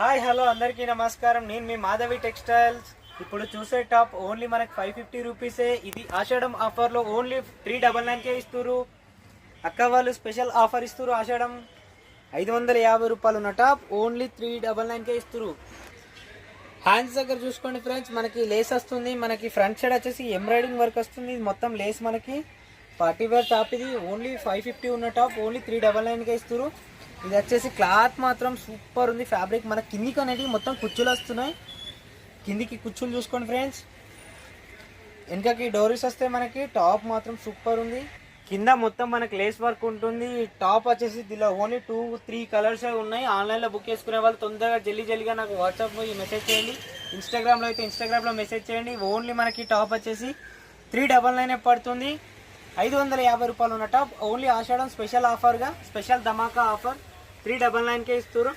Hi hello అందరికీ నమస్కారం. నేను మీ మాధవి టెక్స్టైల్స్. ఇప్పుడు చూసే టాప్ ఓన్లీ మనకి 550 రూపీసే. ఇది ఆషాఢం ఆఫర్లో ఓన్లీ 399కే ఇస్తారు. అక్క వాళ్ళు స్పెషల్ ఆఫర్ ఇస్తారు. ఆషాఢం 550 రూపాయలు ఉన్న టాప్ ఓన్లీ 399కే ఇస్తారు. హ్యాండ్స్ దగ్గర చూసుకోండి ఫ్రెండ్స్, మనకి లేస్ వస్తుంది. మనకి ఫ్రంట్ సైడ్ వచ్చేసి ఎంబ్రాయిడింగ్ వర్క్ వస్తుంది. ఇది మొత్తం లేస్ మనకి పార్టీ వేర్ టాప్. ఇది ఓన్లీ 550 ఉన్న టాప్ ఓన్లీ 399కే ఇస్తారు. ఇది వచ్చేసి క్లాత్ మాత్రం సూపర్ ఉంది. ఫ్యాబ్రిక్ మన కిందికి అనేది మొత్తం కుచ్చులు వస్తున్నాయి. కిందికి కుచ్చులు చూసుకోండి ఫ్రెండ్స్. వెనకకి డోరీస్ వస్తే మనకి టాప్ మాత్రం సూపర్ ఉంది. కింద మొత్తం మనకి లేస్ వర్క్ ఉంటుంది. టాప్ వచ్చేసి దీనిలో ఓన్లీ 2-3 కలర్స్ ఉన్నాయి. ఆన్లైన్లో బుక్ చేసుకునే వాళ్ళు తొందరగా జల్దీగా నాకు వాట్సాప్లో మెసేజ్ చేయండి. ఇన్స్టాగ్రామ్లో అయితే ఇన్స్టాగ్రామ్లో మెసేజ్ చేయండి. ఓన్లీ మనకి టాప్ వచ్చేసి 399 పడుతుంది. 550 రూపాయలు ఉన్న టాప్ ఓన్లీ ఆషాఢం స్పెషల్ ఆఫర్గా, స్పెషల్ ధమాకా ఆఫర్ 399కే ఇస్తారు.